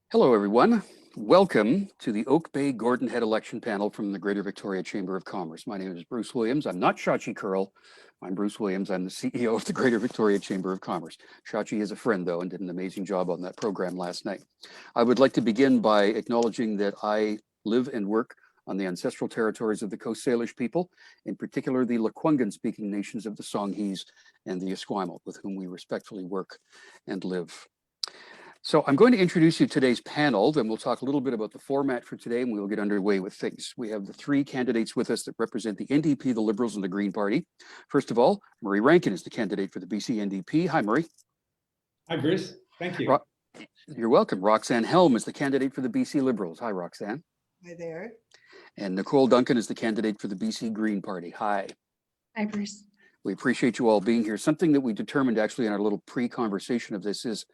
Hello, everyone. Welcome to the Oak Bay Gordon Head election panel from the Greater Victoria Chamber of Commerce. My name is Bruce Williams. I'm not Shachi Curl. I'm Bruce Williams. I'm the CEO of the Greater Victoria Chamber of Commerce. Shachi is a friend, though, and did an amazing job on that program last night. I would like to begin by acknowledging that I live and work on the ancestral territories of the Coast Salish people, in particular the Lekwungen-speaking nations of the Songhees and the Esquimalt, with whom we respectfully work and live. So I'm going to introduce you to today's panel, then we'll talk a little bit about the format for today, and we'll get underway with things. We have the three candidates with us that represent the NDP, the Liberals, and the Green Party. First of all, Murray Rankin is the candidate for the BC NDP. Hi, Murray. Hi, Bruce. Thank you. You're welcome. Roxanne Helme is the candidate for the BC Liberals. Hi, Roxanne. Hi there. And Nicole Duncan is the candidate for the BC Green Party. Hi. Hi, Bruce. We appreciate you all being here. Something that we determined actually in our little pre-conversation of this is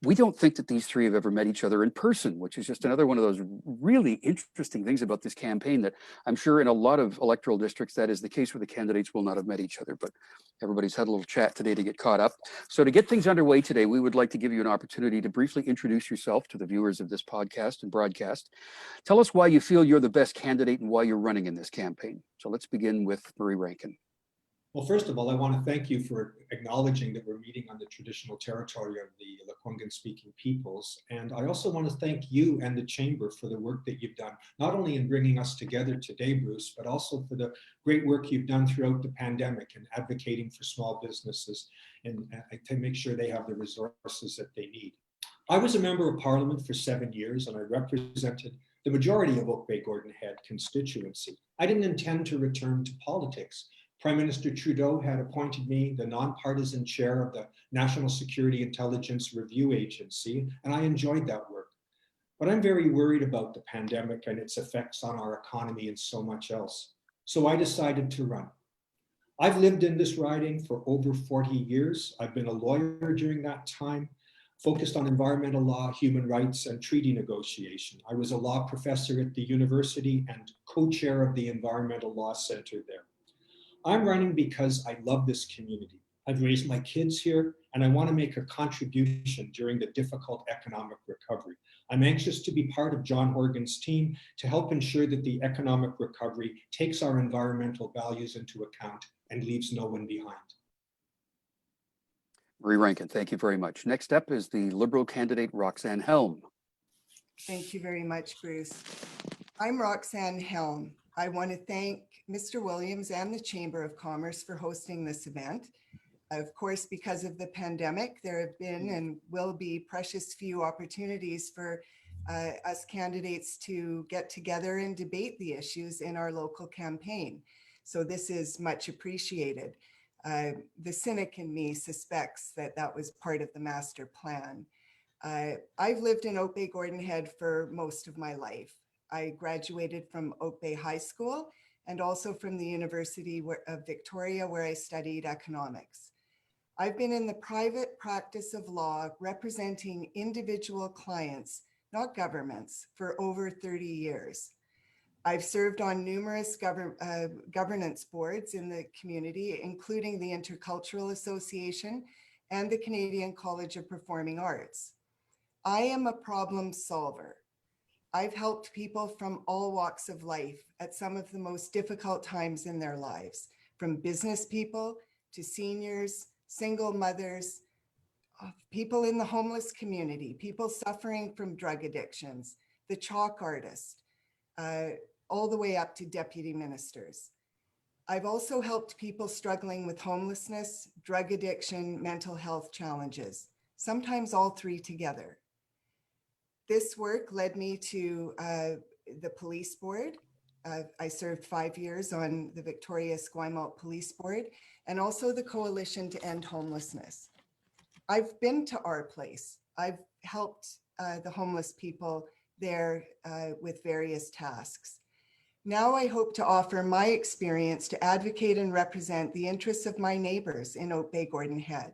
we don't think that these three have ever met each other in person, which is just another one of those really interesting things about this campaign that I'm sure in a lot of electoral districts, that is the case where the candidates will not have met each other, but everybody's had a little chat today to get caught up. So to get things underway today, we would like to give you an opportunity to briefly introduce yourself to the viewers of this podcast and broadcast. Tell us why you feel you're the best candidate and why you're running in this campaign. So let's begin with Murray Rankin. Well, first of all, I want to thank you for acknowledging that we're meeting on the traditional territory of the Lekwungen-speaking peoples. And I also want to thank you and the Chamber for the work that you've done, not only in bringing us together today, Bruce, but also for the great work you've done throughout the pandemic and advocating for small businesses and to make sure they have the resources that they need. I was a member of Parliament for 7 years, and I represented the majority of Oak Bay Gordon Head constituency. I didn't intend to return to politics. Prime Minister Trudeau had appointed me the nonpartisan chair of the National Security Intelligence Review Agency, and I enjoyed that work. But I'm very worried about the pandemic and its effects on our economy and so much else. So I decided to run. I've lived in this riding for over 40 years. I've been a lawyer during that time, focused on environmental law, human rights, and treaty negotiation. I was a law professor at the university and co-chair of the Environmental Law Center there. I'm running because I love this community. I've raised my kids here, and I want to make a contribution during the difficult economic recovery. I'm anxious to be part of John Horgan's team to help ensure that the economic recovery takes our environmental values into account and leaves no one behind. Murray Rankin, thank you very much. Next up is the Liberal candidate, Roxanne Helme. Thank you very much, Bruce. I'm Roxanne Helme. I want to thank Mr. Williams and the Chamber of Commerce for hosting this event. Of course, because of the pandemic, there have been and will be precious few opportunities for us candidates to get together and debate the issues in our local campaign. So this is much appreciated. The cynic in me suspects that that was part of the master plan. I've lived in Oak Bay Gordon Head for most of my life. I graduated from Oak Bay High School and also from the University of Victoria, where I studied economics. I've been in the private practice of law representing individual clients, not governments, for over 30 years. I've served on numerous governance boards in the community, including the Intercultural Association and the Canadian College of Performing Arts. I am a problem solver. I've helped people from all walks of life at some of the most difficult times in their lives, from business people to seniors, single mothers, people in the homeless community, people suffering from drug addictions, the chalk artist, all the way up to deputy ministers. I've also helped people struggling with homelessness, drug addiction, mental health challenges, sometimes all three together. This work led me to the police board. I served 5 years on the Victoria Esquimalt Police Board and also the Coalition to End Homelessness. I've been to our place. I've helped the homeless people there with various tasks. Now I hope to offer my experience to advocate and represent the interests of my neighbors in Oak Bay Gordon Head.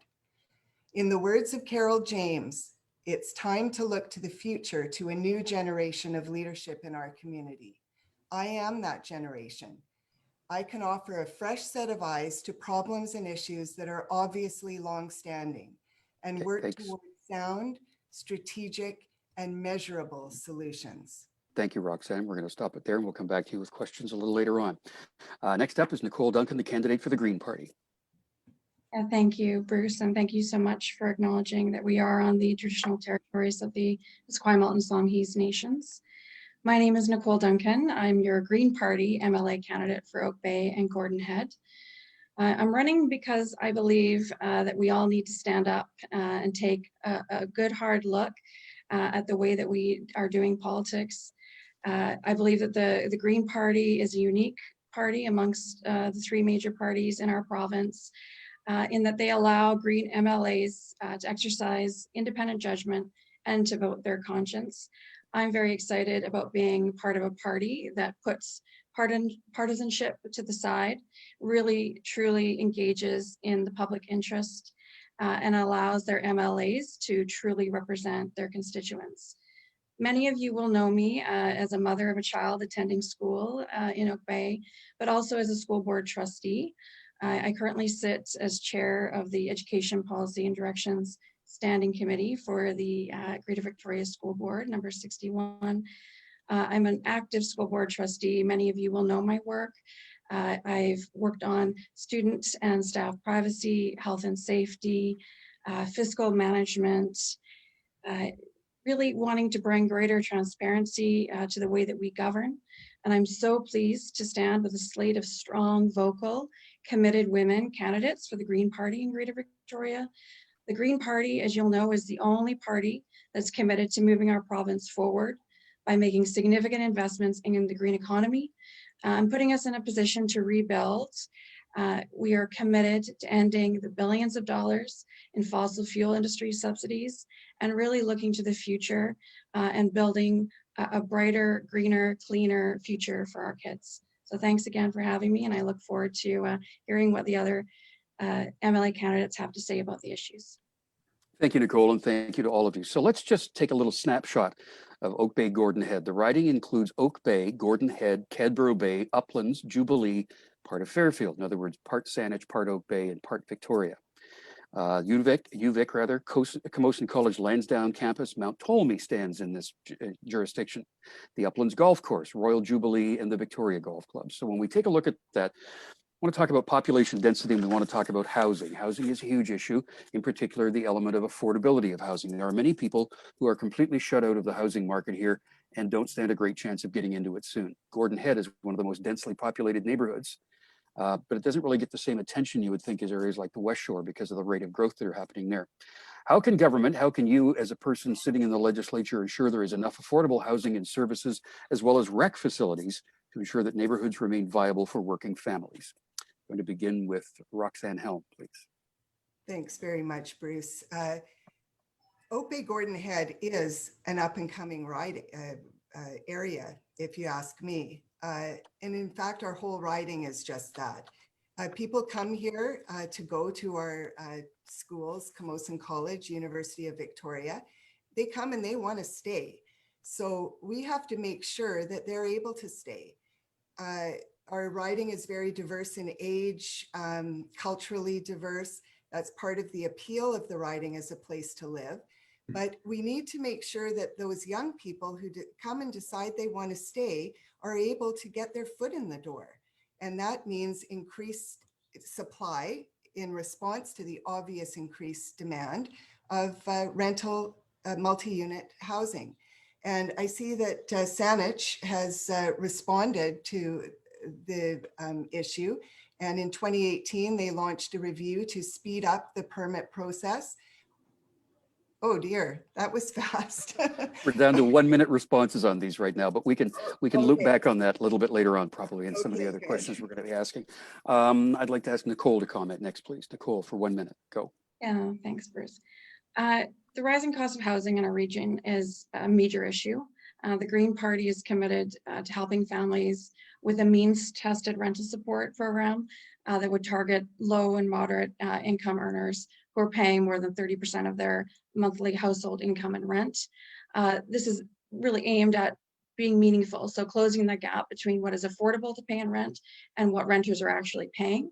In the words of Carol James, it's time to look to the future, to a new generation of leadership in our community. I am that generation. I can offer a fresh set of eyes to problems and issues that are obviously long-standing and work towards sound, strategic, and measurable solutions. Thank you, Roxanne. We're going to stop it there and we'll come back to you with questions a little later on. Next up is Nicole Duncan, the candidate for the Green Party. Thank you, Bruce, and thank you so much for acknowledging that we are on the traditional territories of the Esquimalt and Songhees nations. My name is Nicole Duncan. I'm your Green Party MLA candidate for Oak Bay and Gordon Head. I'm running because I believe that we all need to stand up and take a good hard look at the way that we are doing politics. I believe that the Green Party is a unique party amongst the three major parties in our province, in that they allow Green MLAs to exercise independent judgment and to vote their conscience. I'm very excited about being part of a party that puts partisanship to the side, really truly engages in the public interest, and allows their MLAs to truly represent their constituents. Many of you will know me as a mother of a child attending school in Oak Bay, but also as a school board trustee. I currently sit as chair of the Education Policy and Directions Standing Committee for the Greater Victoria School Board, number 61. I'm an active school board trustee. Many of you will know my work. I've worked on student and staff privacy, health and safety, fiscal management, really wanting to bring greater transparency to the way that we govern. And I'm so pleased to stand with a slate of strong, vocal, committed women candidates for the Green Party in Greater Victoria. The Green Party, as you'll know, is the only party that's committed to moving our province forward by making significant investments in the green economy and putting us in a position to rebuild. We are committed to ending the billions of dollars in fossil fuel industry subsidies and really looking to the future and building a brighter, greener, cleaner future for our kids. So thanks again for having me, and I look forward to hearing what the other MLA candidates have to say about the issues. Thank you, Nicole, and thank you to all of you. So let's just take a little snapshot of Oak Bay, Gordon Head. The riding includes Oak Bay, Gordon Head, Cadborough Bay, Uplands, Jubilee, part of Fairfield. In other words, part Saanich, part Oak Bay, and part Victoria. UVic, Camosun College Lansdowne campus, Mount Ptolemy stands in this jurisdiction. The Uplands Golf Course, Royal Jubilee, and the Victoria Golf Club. So when we take a look at that, I want to talk about population density, and we want to talk about housing. Housing is a huge issue, in particular, the element of affordability of housing. There are many people who are completely shut out of the housing market here and don't stand a great chance of getting into it soon. Gordon Head is one of the most densely populated neighborhoods, but it doesn't really get the same attention you would think as areas like the West Shore because of the rate of growth that are happening there. How can government, how can you as a person sitting in the legislature ensure there is enough affordable housing and services as well as rec facilities to ensure that neighborhoods remain viable for working families? I'm going to begin with Roxanne Helme, please. Thanks very much, Bruce. Oak Bay Gordon Head is an up and coming area, if you ask me. And in fact, our whole riding is just that. People come here to go to our schools, Camosun College, University of Victoria. They come and they want to stay. So we have to make sure that they're able to stay. Our riding is very diverse in age, culturally diverse. That's part of the appeal of the riding as a place to live. But we need to make sure that those young people who come and decide they want to stay are able to get their foot in the door. And that means increased supply in response to the obvious increased demand of rental multi-unit housing. And I see that Saanich has responded to the issue. And in 2018, they launched a review to speed up the permit process. Oh dear, that was fast. We're down to 1 minute responses on these right now, but we can loop Okay. back on that a little bit later on, probably in some of the Okay, other good. questions we're going to be asking. I'd like to ask Nicole to comment next, please. Nicole, for 1 minute, go. Yeah, thanks, Bruce. The rising cost of housing in our region is a major issue. The Green Party is committed to helping families with a means-tested rental support program that would target low and moderate income earners who are paying more than 30% of their monthly household income in rent. This is really aimed at being meaningful, so closing the gap between what is affordable to pay in rent and what renters are actually paying.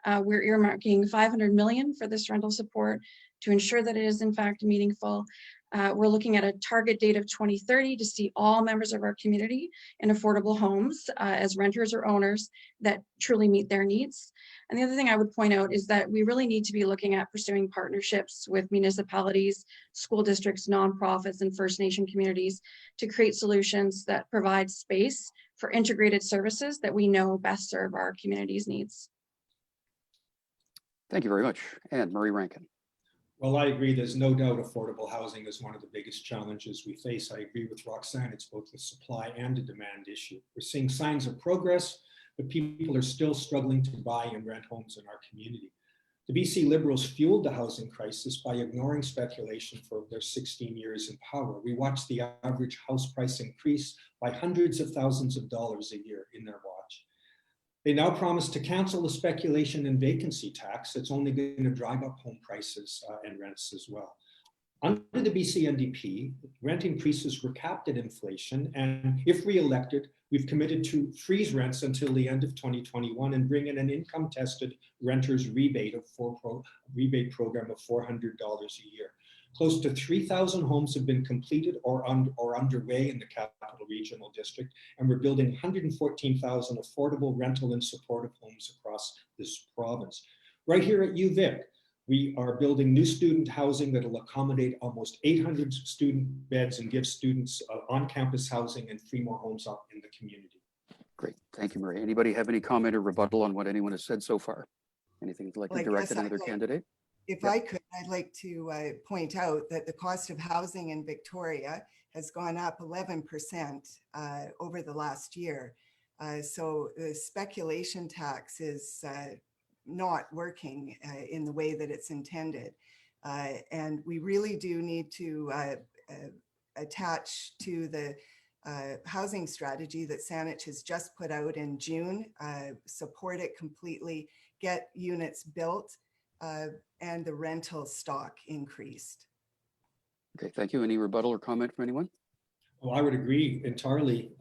We're earmarking $500 million for this rental support to ensure that it is in fact meaningful. We're looking at a target date of 2030 to see all members of our community in affordable homes as renters or owners that truly meet their needs. And the other thing I would point out is that we really need to be looking at pursuing partnerships with municipalities, school districts, nonprofits, and First Nation communities to create solutions that provide space for integrated services that we know best serve our community's needs. Thank you very much. And Murray Rankin. Well, I agree. There's no doubt affordable housing is one of the biggest challenges we face. I agree with Roxanne. It's both a supply and a demand issue. We're seeing signs of progress, but people are still struggling to buy and rent homes in our community. The BC Liberals fueled the housing crisis by ignoring speculation for their 16 years in power. We watched the average house price increase by hundreds of thousands of dollars a year in their watch. They now promise to cancel the speculation and vacancy tax that's only going to drive up home prices and rents as well. Under the BC NDP, rent increases were capped at inflation, and if re-elected, we've committed to freeze rents until the end of 2021 and bring in an income-tested renters rebate program of $400 a year. Close to 3,000 homes have been completed or underway in the Capital Regional District, and we're building 114,000 affordable rental and supportive homes across this province. Right here at UVic, we are building new student housing that will accommodate almost 800 student beds and give students on-campus housing and 3 more homes up in the community. Great. Thank you, Murray. Anybody have any comment or rebuttal on what anyone has said so far? Anything you'd like to direct at another candidate? If I could, I'd like to point out that the cost of housing in Victoria has gone up 11% over the last year. So the speculation tax is not working in the way that it's intended. And we really do need to attach to the housing strategy that Saanich has just put out in June, support it completely, get units built, and the rental stock increased. Okay, thank you. Any rebuttal or comment from anyone? Well, I would agree entirely.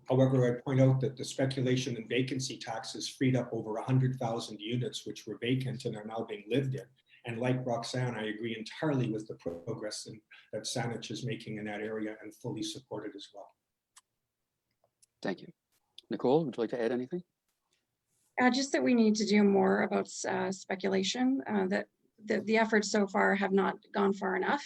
However, I'd point out that the speculation and vacancy taxes freed up over 100,000 units, which were vacant and are now being lived in. And like Roxanne, I agree entirely with the progress that Saanich is making in that area and fully support it as well. Thank you. Nicole, would you like to add anything? Just that we need to do more about speculation, that the efforts so far have not gone far enough.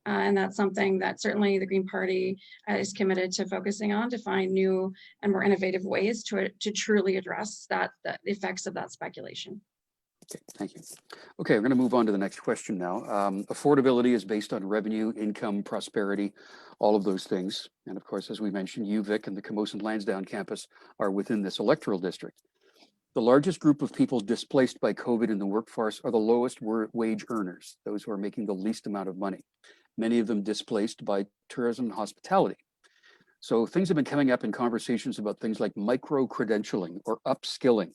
And that's something that certainly the Green Party is committed to focusing on, to find new and more innovative ways to truly address the effects of that speculation. Okay, thank you. Okay, we're going to move on to the next question now. Affordability is based on revenue, income, prosperity, all of those things. And of course, as we mentioned, UVic and the Camosun Lansdowne campus are within this electoral district. The largest group of people displaced by COVID in the workforce are the lowest wage earners, those who are making the least amount of money. Many of them displaced by tourism and hospitality. So things have been coming up in conversations about things like micro-credentialing or upskilling,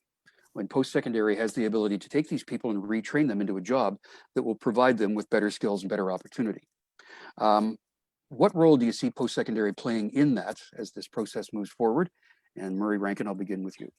when post-secondary has the ability to take these people and retrain them into a job that will provide them with better skills and better opportunity. What role do you see post-secondary playing in that as this process moves forward? And Murray Rankin, I'll begin with you.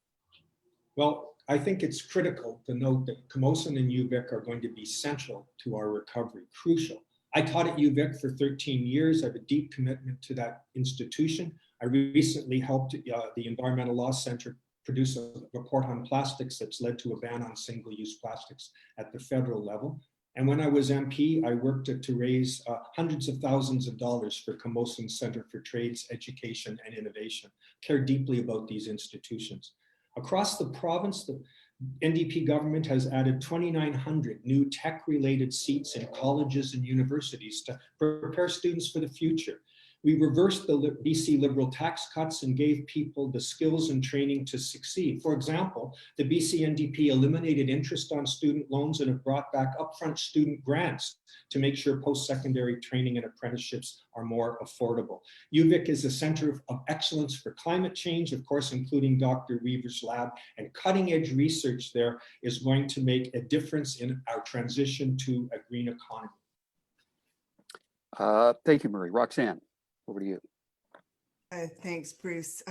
Well, I think it's critical to note that Camosun and UVic are going to be central to our recovery, crucial. I taught at UVic for 13 years. I have a deep commitment to that institution. I recently helped the Environmental Law Center produce a report on plastics that's led to a ban on single-use plastics at the federal level. And when I was MP, I worked to raise hundreds of thousands of dollars for Camosun Center for Trades, Education, and Innovation. Care deeply about these institutions. Across the province, the NDP government has added 2,900 new tech-related seats in colleges and universities to prepare students for the future. We reversed the BC Liberal tax cuts and gave people the skills and training to succeed. For example, the BC NDP eliminated interest on student loans and have brought back upfront student grants to make sure post-secondary training and apprenticeships are more affordable. UVic is a center of excellence for climate change, of course, including Dr. Weaver's lab, and cutting-edge research there is going to make a difference in our transition to a green economy. Thank you, Murray. Roxanne, over to you. Thanks, Bruce.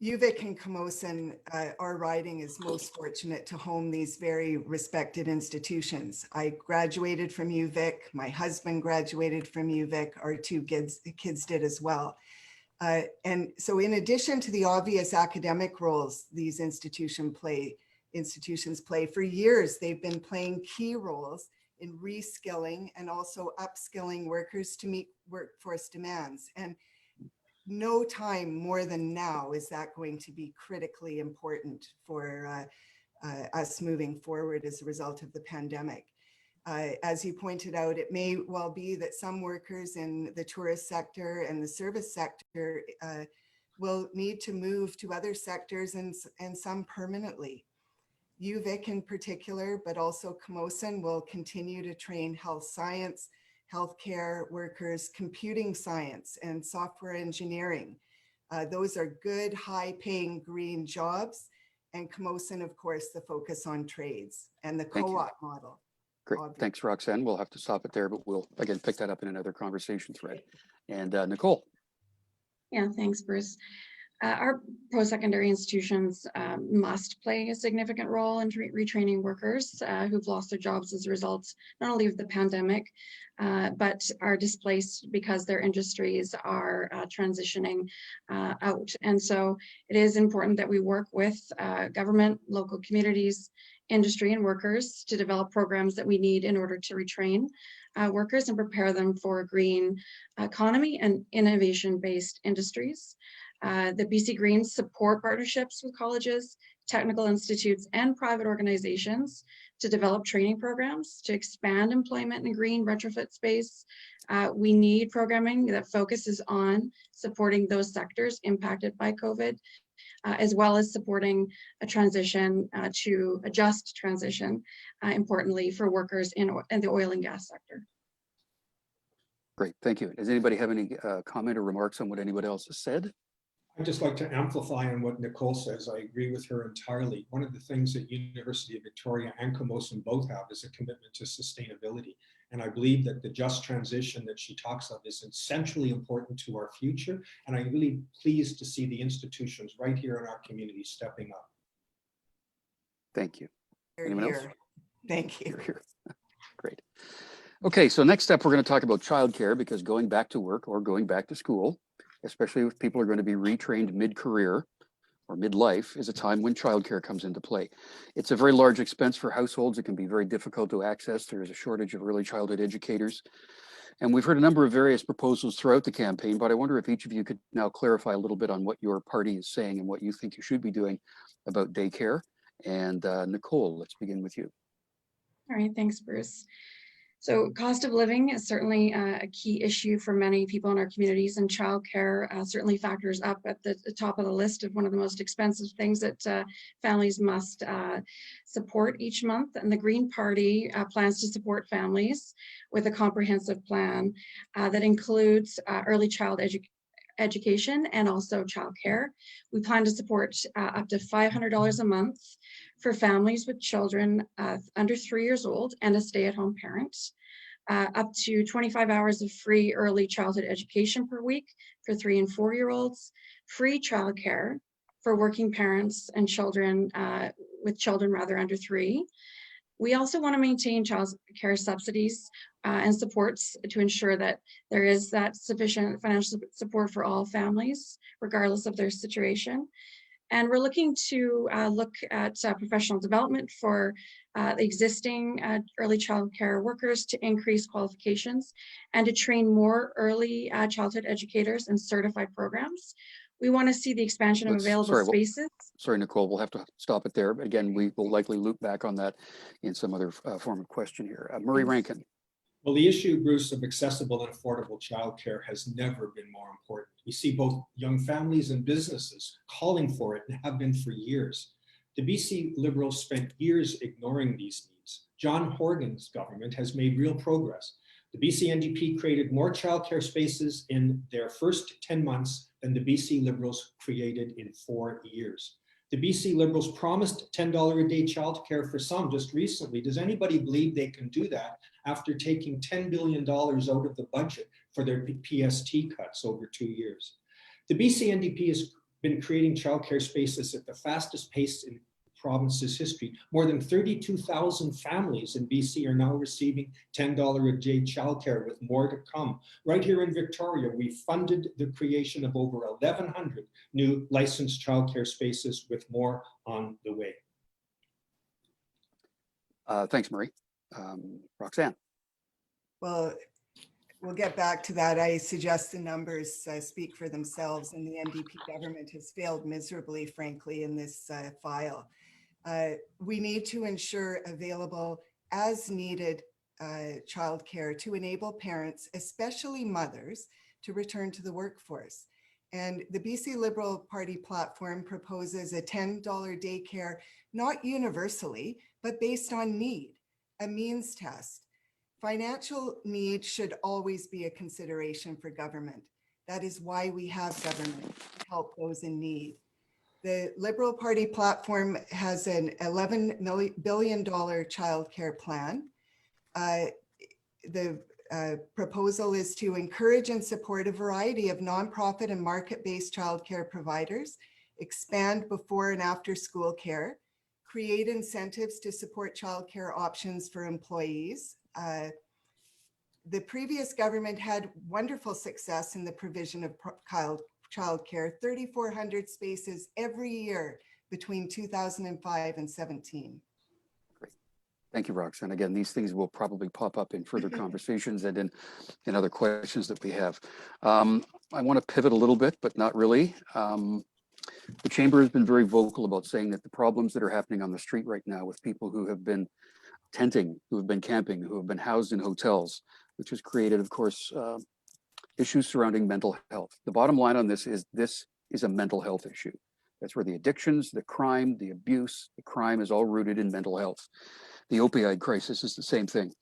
UVic and Camosun, our riding is most fortunate to home these very respected institutions. I graduated from UVic. My husband graduated from UVic. Our two kids did as well. And so in addition to the obvious academic roles these institutions play, for years, they've been playing key roles in reskilling and also upskilling workers to meet workforce demands. And no time more than now is that going to be critically important for us moving forward as a result of the pandemic. As you pointed out, it may well be that some workers in the tourist sector and the service sector will need to move to other sectors and some permanently. UVic in particular, but also Camosun will continue to train health science, healthcare workers, computing science, and software engineering. Those are good, high-paying green jobs. And Camosun, of course, the focus on trades and the co-op model. Great. Obviously. Thanks, Roxanne. We'll have to stop it there, but we'll again pick that up in another conversation thread. And Nicole. Yeah, thanks, Bruce. Our post-secondary institutions must play a significant role in retraining workers who've lost their jobs as a result, not only of the pandemic, but are displaced because their industries are transitioning out. And so it is important that we work with government, local communities, industry, and workers to develop programs that we need in order to retrain workers and prepare them for a green economy and innovation-based industries. The BC Greens support partnerships with colleges, technical institutes, and private organizations to develop training programs to expand employment in green retrofit space. We need programming that focuses on supporting those sectors impacted by COVID, as well as supporting a transition to a just transition, importantly for workers in the oil and gas sector. Great, thank you. Does anybody have any comment or remarks on what anybody else has said? I'd just like to amplify on what Nicole says. I agree with her entirely. One of the things that University of Victoria and Camosun both have is a commitment to sustainability. And I believe that the just transition that she talks of is essentially important to our future. And I'm really pleased to see the institutions right here in our community stepping up. Thank you. Anyone else? Thank you. Here. Great. Okay, so next up, we're going to talk about childcare, because going back to work or going back to school, especially if people are going to be retrained mid-career or midlife, is a time when childcare comes into play. It's a very large expense for households. It can be very difficult to access. There is a shortage of early childhood educators. And we've heard a number of various proposals throughout the campaign, but I wonder if each of you could now clarify a little bit on what your party is saying and what you think you should be doing about daycare. And Nicole, let's begin with you. All right, thanks, Bruce. So cost of living is certainly a key issue for many people in our communities, and childcare certainly factors up at the top of the list of one of the most expensive things that families must support each month. And the Green Party plans to support families with a comprehensive plan that includes early child education and also childcare. We plan to support up to $500 a month for families with children under 3 years old and a stay-at-home parent, up to 25 hours of free early childhood education per week for 3 and 4-year-olds, free childcare for working parents and children with children under 3. We also want to maintain child care subsidies and supports to ensure that there is that sufficient financial support for all families, regardless of their situation. And we're looking to look at professional development for existing early child care workers to increase qualifications and to train more early childhood educators in certified programs. We want to see the expansion of available spaces. Sorry, Nicole, we'll have to stop it there. But again, we will likely loop back on that in some other form of question here. Murray Rankin. Well, the issue, Bruce, of accessible and affordable childcare has never been more important. We see both young families and businesses calling for it and have been for years. The BC Liberals spent years ignoring these needs. John Horgan's government has made real progress. The BC NDP created more childcare spaces in their first 10 months than the BC Liberals created in 4 years. The BC Liberals promised $10 a day childcare for some just recently. Does anybody believe they can do that after taking $10 billion out of the budget for their PST cuts over 2 years? The BC NDP is been creating childcare spaces at the fastest pace in province's history. More than 32,000 families in BC are now receiving $10 a day childcare, with more to come. Right here in Victoria, we funded the creation of over 1,100 new licensed childcare spaces, with more on the way. Thanks, Marie. Roxanne. Well, we'll get back to that. I suggest the numbers speak for themselves, and the NDP government has failed miserably, frankly, in this file. We need to ensure available as needed childcare to enable parents, especially mothers, to return to the workforce. And the BC Liberal Party platform proposes a $10 daycare, not universally, but based on need, a means test. Financial need should always be a consideration for government. That is why we have government, to help those in need. The Liberal Party platform has an $11 billion childcare plan. The proposal is to encourage and support a variety of nonprofit and market-based childcare providers, expand before and after school care, create incentives to support childcare options for employees. The previous government had wonderful success in the provision of childcare, 3,400 spaces every year between 2005 and 17. Great. Thank you, Roxanne. Again, these things will probably pop up in further conversations and in other questions that we have. I want to pivot a little bit, but not really. The Chamber has been very vocal about saying that the problems that are happening on the street right now with people who have been tenting, who have been camping, who have been housed in hotels, which has created, of course, issues surrounding mental health. The bottom line on this is a mental health issue. That's where the addictions, the crime, the abuse, the crime is all rooted in mental health. The opioid crisis is the same thing.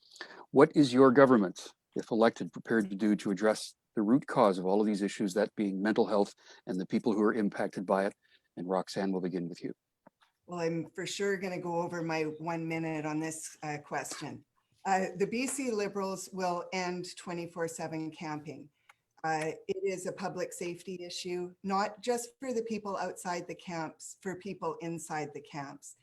What is your government, if elected, prepared to do to address the root cause of all of these issues, that being mental health and the people who are impacted by it? And Roxanne, we'll begin with you. Well, I'm for sure going to go over my 1 minute on this question. The BC Liberals will end 24/7 camping. It is a public safety issue, not just for the people outside the camps, for people inside the camps.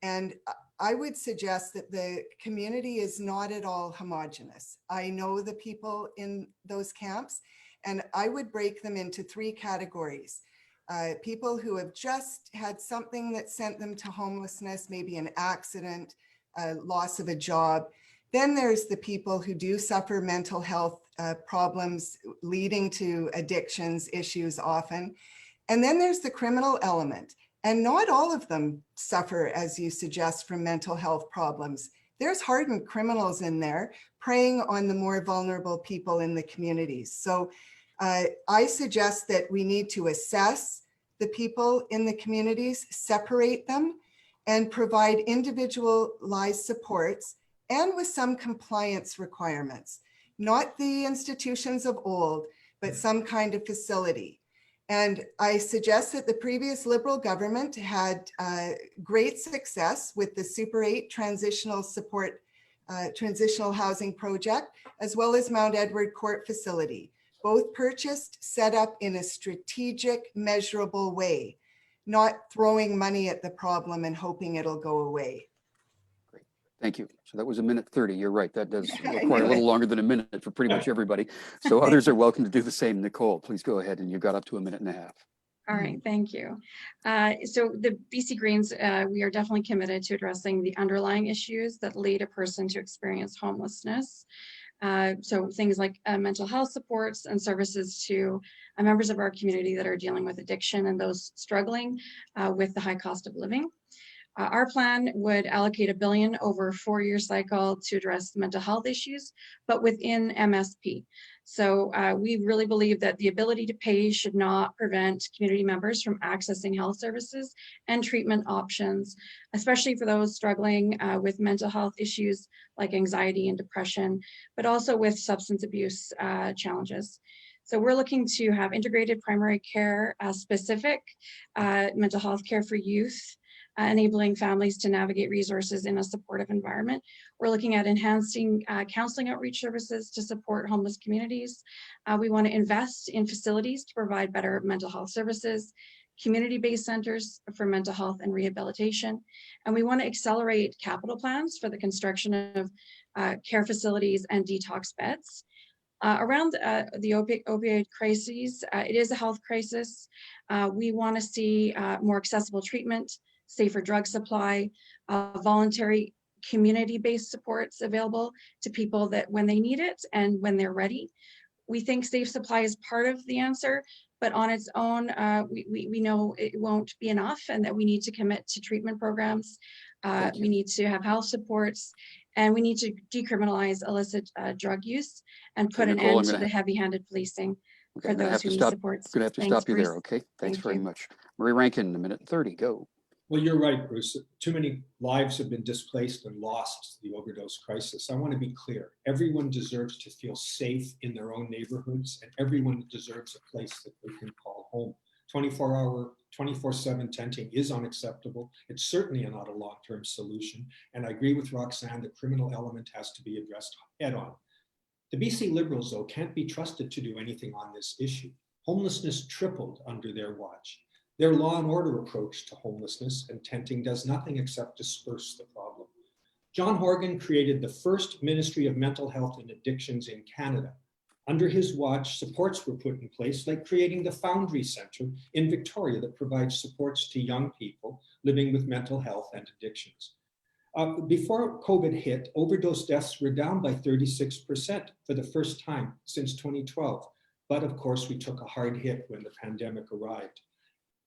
And I would suggest that the community is not at all homogenous. I know the people in those camps, and I would break them into 3 categories. People who have just had something that sent them to homelessness, maybe an accident, loss of a job. Then there's the people who do suffer mental health problems leading to addictions issues often. And then there's the criminal element. And not all of them suffer, as you suggest, from mental health problems. There's hardened criminals in there preying on the more vulnerable people in the communities. So I suggest that we need to assess the people in the communities, separate them, and provide individualized supports, and with some compliance requirements, not the institutions of old, but some kind of facility. And I suggest that the previous Liberal government had great success with the Super 8 transitional support, transitional housing project, as well as Mount Edward Court facility, both purchased, set up in a strategic, measurable way, not throwing money at the problem and hoping it'll go away. Great. Thank you. So that was 1:30. You're right. That does require a little longer than a minute for pretty much everybody. So others are welcome to do the same. Nicole, please go ahead, and you've got up to 1.5 minutes. All right, thank you. So the BC Greens, we are definitely committed to addressing the underlying issues that lead a person to experience homelessness. So things like mental health supports and services to members of our community that are dealing with addiction and those struggling with the high cost of living. Our plan would allocate $1 billion over a 4-year cycle to address the mental health issues, but within MSP. So we really believe that the ability to pay should not prevent community members from accessing health services and treatment options, especially for those struggling with mental health issues like anxiety and depression, but also with substance abuse challenges. So we're looking to have integrated primary care, specific mental health care for youth, enabling families to navigate resources in a supportive environment. We're looking at enhancing counseling outreach services to support homeless communities. We want to invest in facilities to provide better mental health services, community-based centers for mental health and rehabilitation. And we want to accelerate capital plans for the construction of care facilities and detox beds. Around the opioid crises, it is a health crisis. We want to see more accessible treatment, safer drug supply, voluntary community-based supports available to people that when they need it and when they're ready. We think safe supply is part of the answer, but on its own, we know it won't be enough and that we need to commit to treatment programs. We need to have health supports, and we need to decriminalize illicit drug use and put an Nicole, end to the heavy-handed policing for those who need supports. I'm going to have to Thanks, stop you Bruce. there, okay? Thanks Thank very you. much. Marie Rankin, a minute and 30, go. Well, you're right, Bruce. Too many lives have been displaced and lost to the overdose crisis. I want to be clear. Everyone deserves to feel safe in their own neighborhoods, and everyone deserves a place that they can call home. 24-hour, 24/7 tenting is unacceptable. It's certainly not a long-term solution. And I agree with Roxanne, the criminal element has to be addressed head on. The BC Liberals, though, can't be trusted to do anything on this issue. Homelessness tripled under their watch. Their law and order approach to homelessness and tenting does nothing except disperse the problem. John Horgan created the first Ministry of Mental Health and Addictions in Canada. Under his watch, supports were put in place, like creating the Foundry Centre in Victoria that provides supports to young people living with mental health and addictions. Before COVID hit, overdose deaths were down by 36% for the first time since 2012. But of course, we took a hard hit when the pandemic arrived.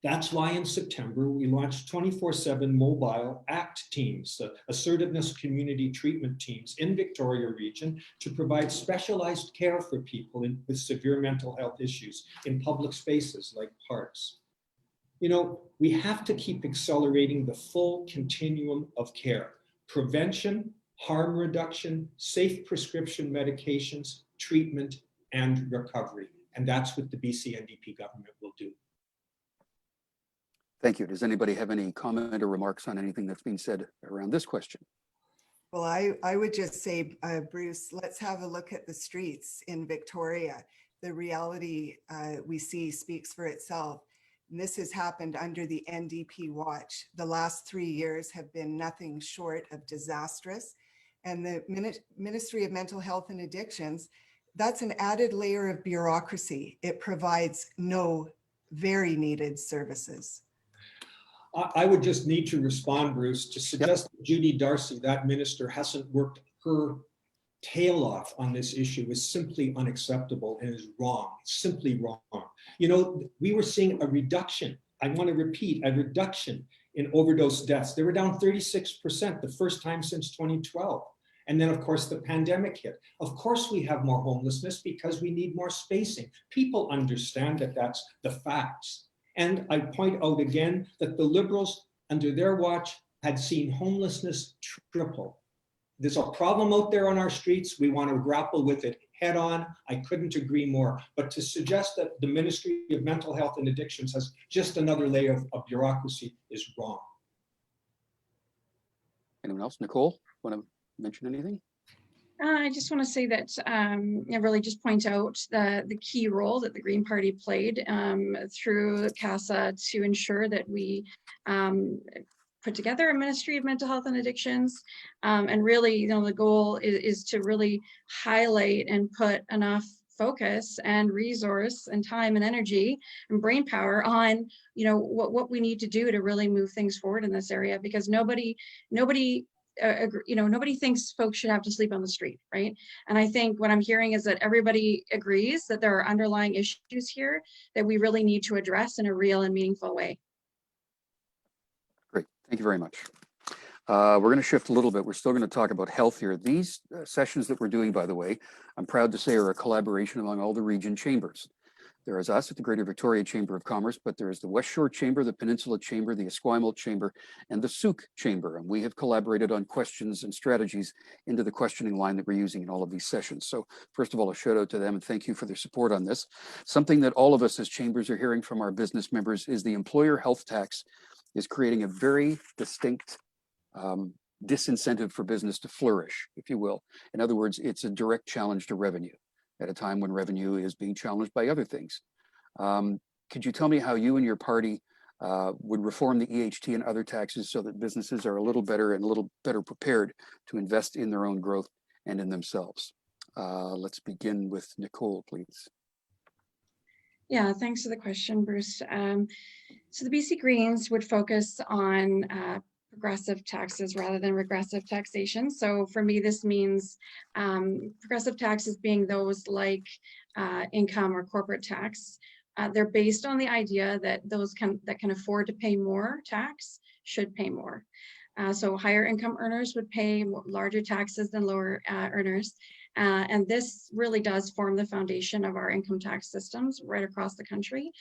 That's why in September, we launched 24/7 mobile ACT teams, assertiveness community treatment teams in Victoria region to provide specialized care for people with severe mental health issues in public spaces like parks. You know, we have to keep accelerating the full continuum of care: prevention, harm reduction, safe prescription medications, treatment, and recovery. And that's what the BC NDP government will do. Thank you. Does anybody have any comment or remarks on anything that's been said around this question? Well, I would just say, Bruce, let's have a look at the streets in Victoria. The reality we see speaks for itself. And this has happened under the NDP watch. The last 3 years have been nothing short of disastrous. And the Ministry of Mental Health and Addictions, that's an added layer of bureaucracy. It provides no very needed services. I would just need to respond, Bruce, to suggest that Judy Darcy, that minister, hasn't worked her tail off on this issue is simply unacceptable and is wrong, simply wrong. You know, we were seeing a reduction, I want to repeat, a reduction in overdose deaths. They were down 36%, the first time since 2012. And then, of course, the pandemic hit. Of course, we have more homelessness because we need more spacing. People understand that that's the facts. And I point out again that the Liberals, under their watch, had seen homelessness triple. There's a problem out there on our streets. We want to grapple with it head on. I couldn't agree more. But to suggest that the Ministry of Mental Health and Addictions has just another layer of bureaucracy is wrong. Anyone else? Nicole, want to mention anything? I just want to say that I really just point out the key role that the Green Party played through CASA to ensure that we put together a Ministry of Mental Health and Addictions. And really, you know, the goal is to really highlight and put enough focus and resource and time and energy and brain power on, you know, what we need to do to really move things forward in this area, because nobody thinks folks should have to sleep on the street, right? And I think what I'm hearing is that everybody agrees that there are underlying issues here that we really need to address in a real and meaningful way. Great, thank you very much. We're going to shift a little bit. We're still going to talk about health here. These sessions that we're doing, by the way, I'm proud to say are a collaboration among all the region chambers. There is us at the Greater Victoria Chamber of Commerce, but there is the West Shore Chamber, the Peninsula Chamber, the Esquimalt Chamber, and the Souk Chamber. And we have collaborated on questions and strategies into the questioning line that we're using in all of these sessions. So first of all, a shout out to them and thank you for their support on this. Something that all of us as chambers are hearing from our business members is the employer health tax is creating a very distinct disincentive for business to flourish, if you will. In other words, it's a direct challenge to revenue at a time when revenue is being challenged by other things. Could you tell me how you and your party would reform the EHT and other taxes so that businesses are a little better prepared to invest in their own growth and in themselves. Let's begin with Nicole, please. Yeah, thanks for the question, Bruce. So the BC Greens would focus on progressive taxes rather than regressive taxation. So for me, this means progressive taxes being those like income or corporate tax. They're based on the idea that those that can afford to pay more tax should pay more. So higher income earners would pay larger taxes than lower earners. And this really does form the foundation of our income tax systems right across the country.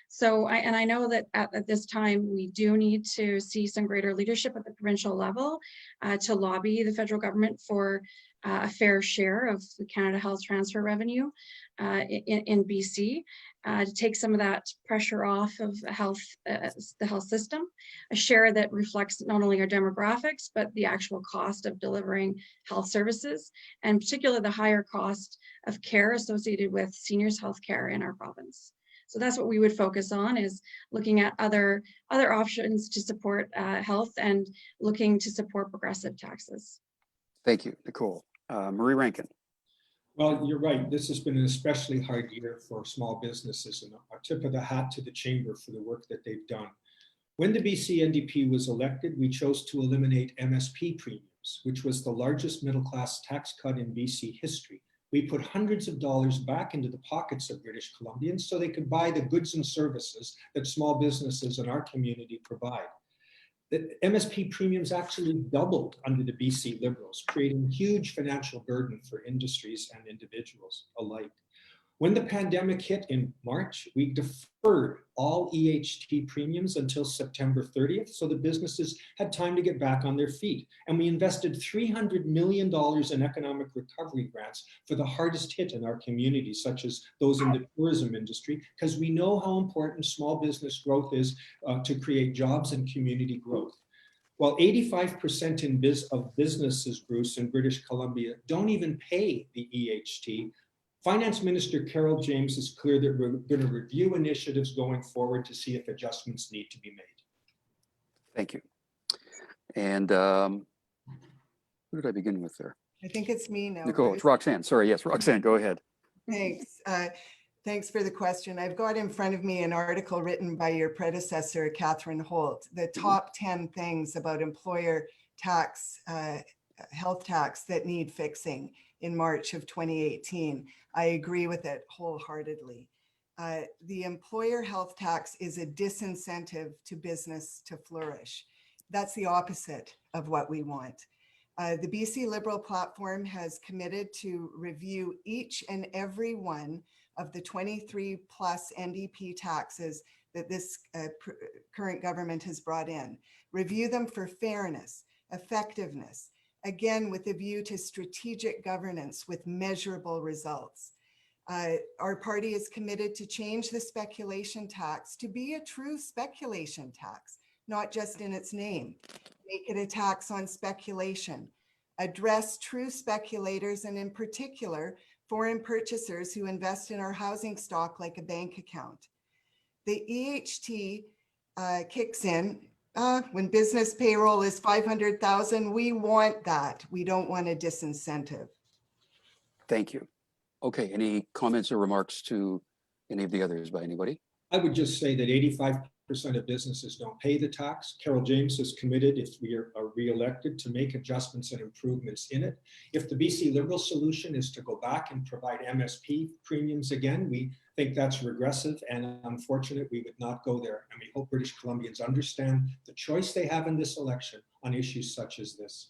So I know that at this time, we do need to see some greater leadership at the provincial level to lobby the federal government for a fair share of the Canada Health Transfer revenue in BC to take some of that pressure off of the health system, a share that reflects not only our demographics, but the actual cost of delivering health services, and particularly the higher cost of care associated with seniors' health care in our province. So that's what we would focus on, is looking at other options to support health and looking to support progressive taxes. Thank you, Nicole. Marie Rankin. Well, you're right. This has been an especially hard year for small businesses, and a tip of the hat to the Chamber for the work that they've done. When the BC NDP was elected, we chose to eliminate MSP premiums, which was the largest middle-class tax cut in BC history. We put hundreds of dollars back into the pockets of British Columbians so they could buy the goods and services that small businesses in our community provide. The MSP premiums actually doubled under the BC Liberals, creating huge financial burden for industries and individuals alike. When the pandemic hit in March, we deferred all EHT premiums until September 30th, so the businesses had time to get back on their feet. And we invested $300 million in economic recovery grants for the hardest hit in our community, such as those in the tourism industry, because we know how important small business growth is to create jobs and community growth. While 85% of businesses, Bruce, in British Columbia don't even pay the EHT, Finance Minister Carol James is clear that we're going to review initiatives going forward to see if adjustments need to be made. Thank you. And who did I begin with there? I think it's me now. Nicole, Bruce. it's Roxanne. Sorry, yes, Roxanne, go ahead. Thanks. Thanks for the question. I've got in front of me an article written by your predecessor, Catherine Holt, the top 10 things about employer tax, health tax that need fixing in March of 2018. I agree with it wholeheartedly. The employer health tax is a disincentive to business to flourish. That's the opposite of what we want. The BC Liberal platform has committed to review each and every one of the 23 plus NDP taxes that this current government has brought in. Review them for fairness, effectiveness, again, with a view to strategic governance with measurable results. Our party is committed to change the speculation tax to be a true speculation tax, not just in its name. Make it a tax on speculation. Address true speculators, and in particular, foreign purchasers who invest in our housing stock like a bank account. The EHT kicks in when business payroll is 500,000. We want that. We don't want a disincentive. Thank you. Okay, any comments or remarks to any of the others by anybody? I would just say that 85% of businesses don't pay the tax. Carol James is committed, if we are re-elected, to make adjustments and improvements in it. If the BC Liberal solution is to go back and provide MSP premiums again, we think that's regressive and unfortunate. We would not go there. And we hope British Columbians understand the choice they have in this election on issues such as this.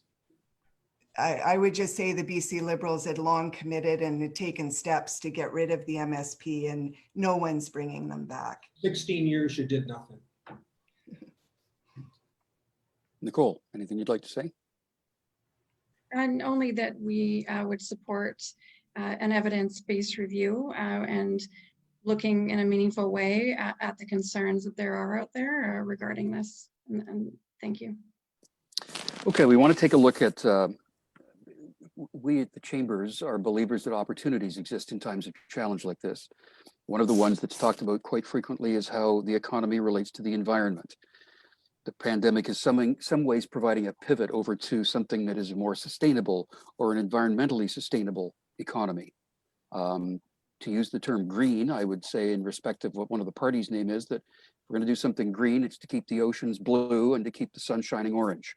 I would just say the BC Liberals had long committed and had taken steps to get rid of the MSP, and no one's bringing them back. 16 years, you did nothing. Nicole, anything you'd like to say? And only that we would support an evidence-based review and looking in a meaningful way at the concerns that there are out there regarding this. And thank you. Okay, we want to take a look at we at the Chambers are believers that opportunities exist in times of challenge like this. One of the ones that's talked about quite frequently is how the economy relates to the environment. The pandemic is some ways providing a pivot over to something that is a more sustainable or an environmentally sustainable economy. To use the term green, I would say in respect of what one of the parties' name is, that if we're going to do something green, it's to keep the oceans blue and to keep the sun shining orange.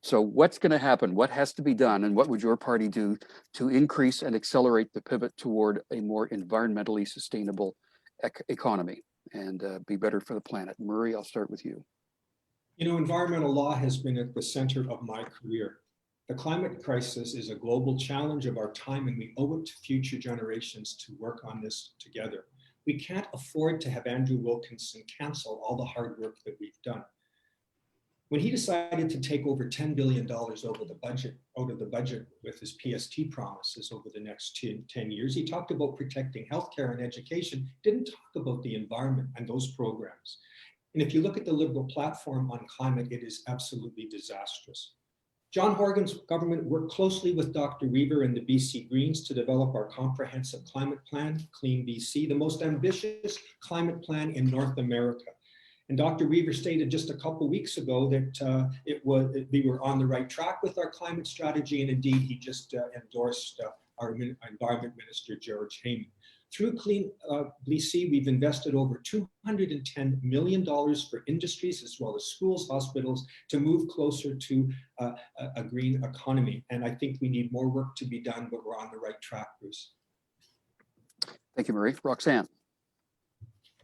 So what's going to happen? What has to be done? And what would your party do to increase and accelerate the pivot toward a more environmentally sustainable economy and be better for the planet? Murray, I'll start with you. You know, environmental law has been at the center of my career. The climate crisis is a global challenge of our time, and we owe it to future generations to work on this together. We can't afford to have Andrew Wilkinson cancel all the hard work that we've done. When he decided to take over $10 billion out of the budget with his PST promises over the next 10 years, he talked about protecting healthcare and education, didn't talk about the environment and those programs. And if you look at the Liberal platform on climate, it is absolutely disastrous. John Horgan's government worked closely with Dr. Weaver and the BC Greens to develop our comprehensive climate plan, Clean BC, the most ambitious climate plan in North America. And Dr. Weaver stated just a couple of weeks ago that we were on the right track with our climate strategy, and indeed he just endorsed our Environment Minister, George Helme. Through Clean BC, we've invested over $210 million for industries as well as schools, hospitals, to move closer to a green economy. And I think we need more work to be done, but we're on the right track, Bruce. Thank you, Murray. Roxanne.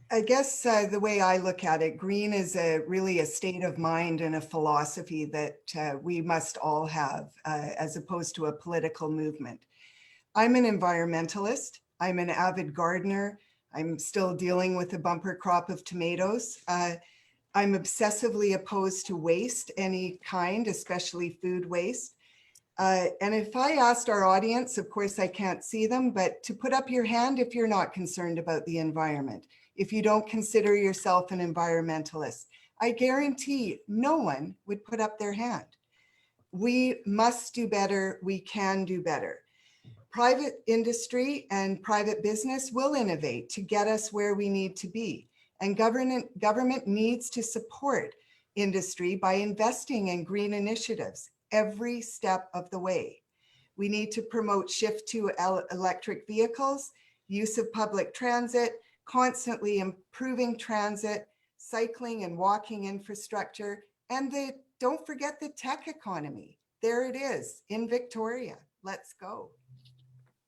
I guess the way I look at it, green is really a state of mind and a philosophy that we must all have, as opposed to a political movement. I'm an environmentalist. I'm an avid gardener. I'm still dealing with a bumper crop of tomatoes. I'm obsessively opposed to waste, any kind, especially food waste. And if I asked our audience, of course I can't see them, but to put up your hand if you're not concerned about the environment, if you don't consider yourself an environmentalist, I guarantee no one would put up their hand. We must do better. We can do better. Private industry and private business will innovate to get us where we need to be. And government needs to support industry by investing in green initiatives every step of the way. We need to promote shift to electric vehicles, use of public transit, constantly improving transit, cycling and walking infrastructure, and don't forget the tech economy. There it is in Victoria. Let's go.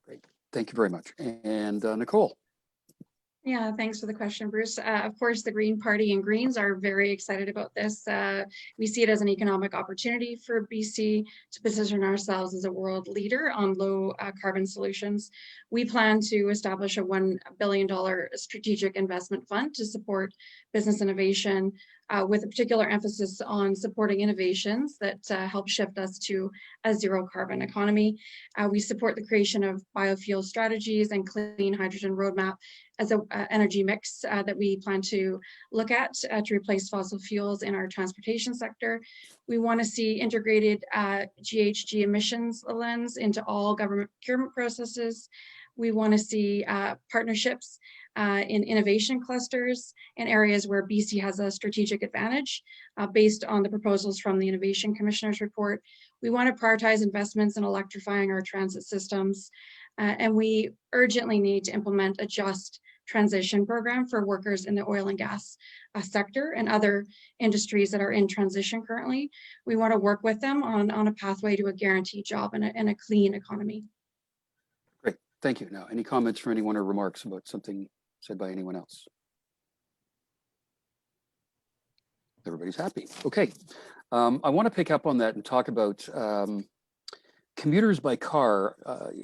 Great. Thank you very much. And Nicole. Yeah, thanks for the question, Bruce. Of course, the Green Party and Greens are very excited about this. We see it as an economic opportunity for BC to position ourselves as a world leader on low carbon solutions. We plan to establish a $1 billion strategic investment fund to support business innovation, with a particular emphasis on supporting innovations that help shift us to a zero carbon economy. We support the creation of biofuel strategies and clean hydrogen roadmap as an energy mix that we plan to look at to replace fossil fuels in our transportation sector. We want to see integrated GHG emissions lens into all government procurement processes. We want to see partnerships in innovation clusters in areas where BC has a strategic advantage based on the proposals from the Innovation Commissioner's report. We want to prioritize investments in electrifying our transit systems, and we urgently need to implement a just transition program for workers in the oil and gas sector and other industries that are in transition currently. We want to work with them on a pathway to a guaranteed job and a clean economy. Great, thank you. Now, any comments from anyone or remarks about something said by anyone else? Everybody's happy. Okay, I want to pick up on that and talk about commuters by car.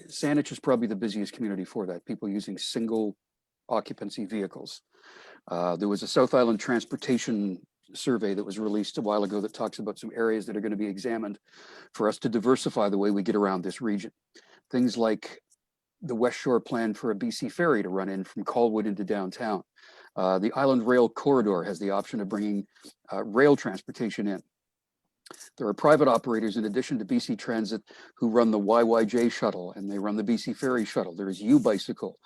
Saanich is probably the busiest community for that, people using single occupancy vehicles. There was a South Island transportation survey that was released a while ago that talks about some areas that are going to be examined for us to diversify the way we get around this region. Things like the West Shore plan for a BC ferry to run in from Colwood into downtown. The Island Rail Corridor has the option of bringing rail transportation in. There are private operators in addition to BC Transit who run the YYJ shuttle and they run the BC Ferry shuttle. There is U-Bicycle.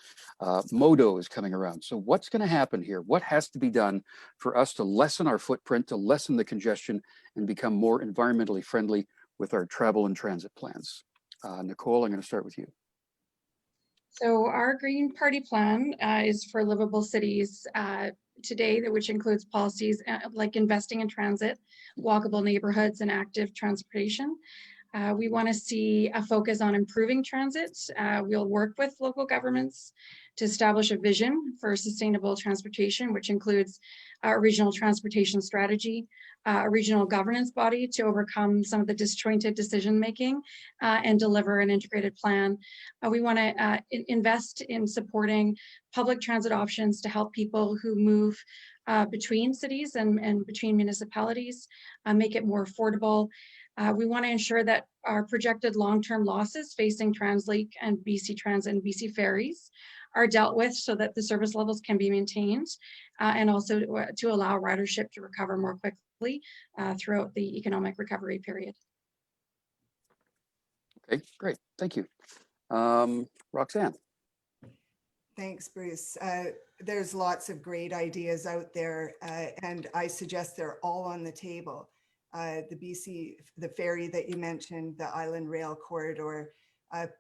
Modo is coming around. So what's going to happen here? What has to be done for us to lessen our footprint, to lessen the congestion and become more environmentally friendly with our travel and transit plans? Nicole, I'm going to start with you. So our Green Party plan is for livable cities today, which includes policies like investing in transit, walkable neighborhoods, and active transportation. We want to see a focus on improving transit. We'll work with local governments to establish a vision for sustainable transportation, which includes a regional transportation strategy, a regional governance body to overcome some of the disjointed decision-making and deliver an integrated plan. We want to invest in supporting public transit options to help people who move between cities and between municipalities, make it more affordable. We want to ensure that our projected long-term losses facing TransLink and BC Transit and BC Ferries are dealt with so that the service levels can be maintained and also to allow ridership to recover more quickly throughout the economic recovery period. Okay, great. Thank you. Roxanne. Thanks, Bruce. There's lots of great ideas out there, and I suggest they're all on the table. The ferry that you mentioned, the Island Rail Corridor.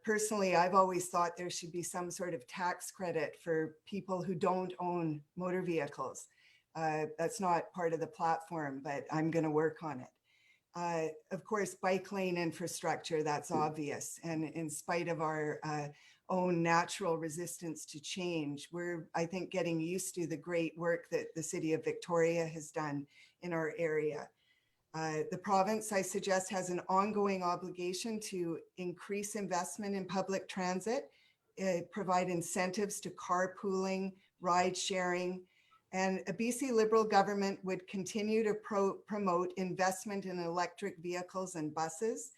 Personally, I've always thought there should be some sort of tax credit for people who don't own motor vehicles. That's not part of the platform, but I'm going to work on it. Of course, bike lane infrastructure, that's obvious. And in spite of our own natural resistance to change, we're, I think, getting used to the great work that the City of Victoria has done in our area. The province, I suggest, has an ongoing obligation to increase investment in public transit, provide incentives to carpooling, ride sharing, and a BC Liberal government would continue to promote investment in electric vehicles and buses.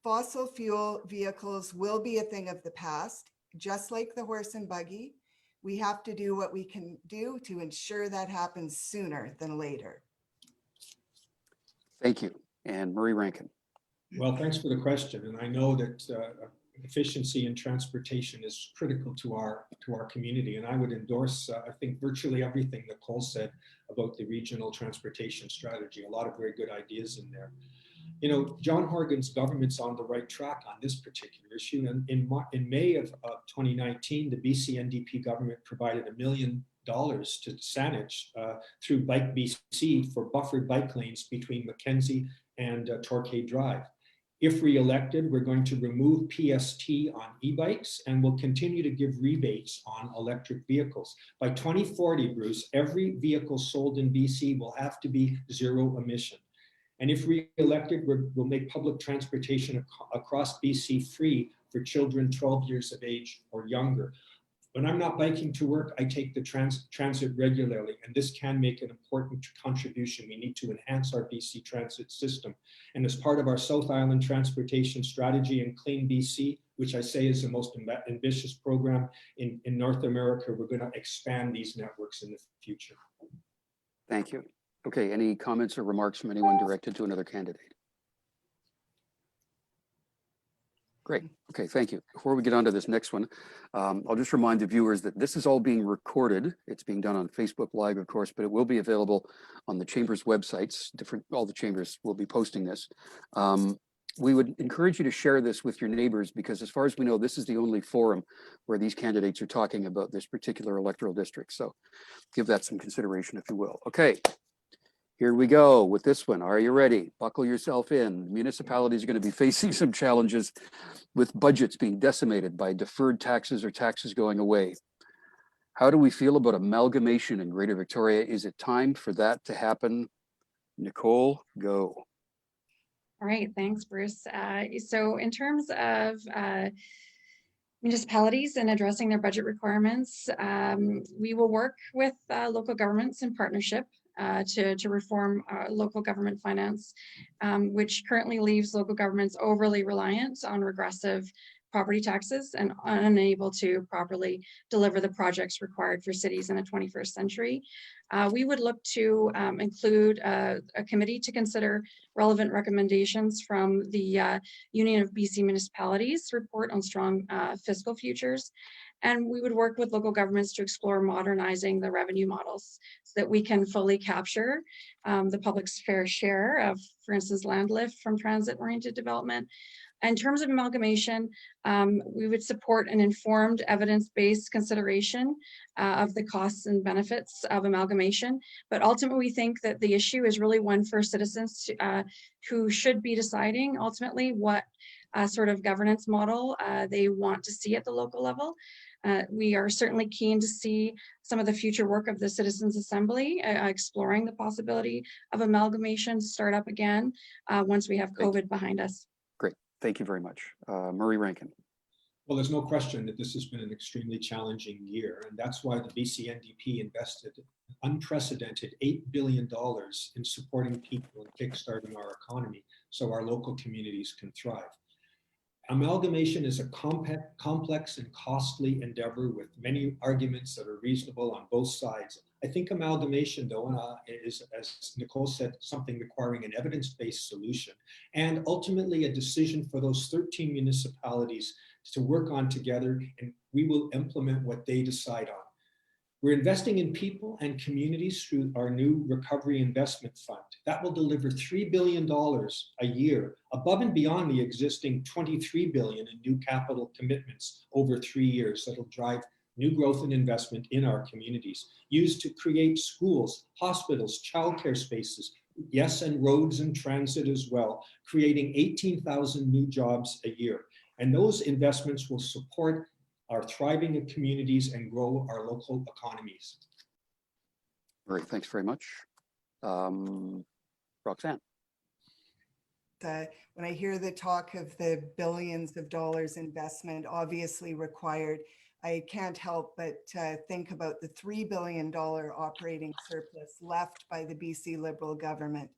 Fossil fuel vehicles will be a thing of the past, just like the horse and buggy. We have to do what we can do to ensure that happens sooner than later. Thank you. And Murray Rankin. Well, thanks for the question. And I know that efficiency in transportation is critical to our community. And I would endorse, I think, virtually everything Nicole said about the regional transportation strategy. A lot of very good ideas in there. You know, John Horgan's government's on the right track on this particular issue. And in May of 2019, the BC NDP government provided $1 million to Saanich through Bike BC for buffered bike lanes between Mackenzie and Torquay Drive. If re-elected, we're going to remove PST on e-bikes and we'll continue to give rebates on electric vehicles. By 2040, Bruce, every vehicle sold in BC will have to be zero emission. And if re-elected, we'll make public transportation across BC free for children 12 years of age or younger. When I'm not biking to work, I take the transit regularly, and this can make an important contribution. We need to enhance our BC transit system. And as part of our South Island Transportation Strategy and Clean BC, which I say is the most ambitious program in North America, we're going to expand these networks in the future. Thank you. Okay, any comments or remarks from anyone directed to another candidate? Great. Okay, thank you. Before we get on to this next one, I'll just remind the viewers that this is all being recorded. It's being done on Facebook Live, of course, but it will be available on the Chamber's websites. All the chambers will be posting this. We would encourage you to share this with your neighbors because as far as we know, this is the only forum where these candidates are talking about this particular electoral district. So give that some consideration, if you will. Okay. Here we go with this one. Are you ready? Buckle yourself in. Municipalities are going to be facing some challenges with budgets being decimated by deferred taxes or taxes going away. How do we feel about amalgamation in Greater Victoria? Is it time for that to happen? Nicole, go. All right, thanks, Bruce. So in terms of municipalities and addressing their budget requirements, we will work with local governments in partnership to reform local government finance, which currently leaves local governments overly reliant on regressive property taxes and unable to properly deliver the projects required for cities in the 21st century. We would look to include a committee to consider relevant recommendations from the Union of BC Municipalities report on strong fiscal futures. And we would work with local governments to explore modernizing the revenue models so that we can fully capture the public's fair share of, for instance, land lift from transit-oriented development. In terms of amalgamation, we would support an informed evidence-based consideration of the costs and benefits of amalgamation. But ultimately, we think that the issue is really one for citizens who should be deciding ultimately what sort of governance model they want to see at the local level. We are certainly keen to see some of the future work of the Citizens Assembly, exploring the possibility of amalgamation start up again once we have COVID behind us. Great, thank you very much. Murray Rankin. Well, there's no question that this has been an extremely challenging year, and that's why the BC NDP invested unprecedented $8 billion in supporting people and kickstarting our economy so our local communities can thrive. Amalgamation is a complex and costly endeavor with many arguments that are reasonable on both sides. I think amalgamation, though, is, as Nicole said, something requiring an evidence-based solution and ultimately a decision for those 13 municipalities to work on together, and we will implement what they decide on. We're investing in people and communities through our new Recovery Investment Fund. That will deliver $3 billion a year, above and beyond the existing $23 billion in new capital commitments over 3 years. That'll drive new growth and investment in our communities, used to create schools, hospitals, childcare spaces, yes, and roads and transit as well, creating 18,000 new jobs a year. And those investments will support our thriving communities and grow our local economies. Great, thanks very much. Roxanne. When I hear the talk of the billions of dollars investment obviously required, I can't help but think about the $3 billion operating surplus left by the BC Liberal government,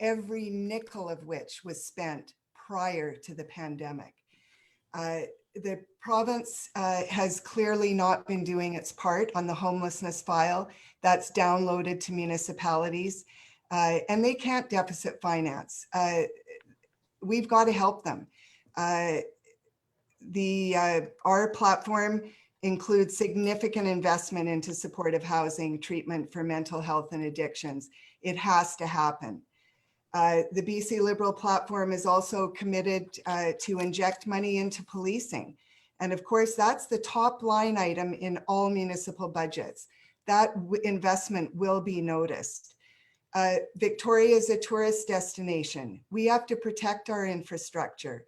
every nickel of which was spent prior to the pandemic. The province has clearly not been doing its part on the homelessness file that's downloaded to municipalities, and they can't deficit finance. We've got to help them. Our platform includes significant investment into supportive housing, treatment for mental health and addictions. It has to happen. The BC Liberal platform is also committed to inject money into policing. And of course, that's the top line item in all municipal budgets. That investment will be noticed. Victoria is a tourist destination. We have to protect our infrastructure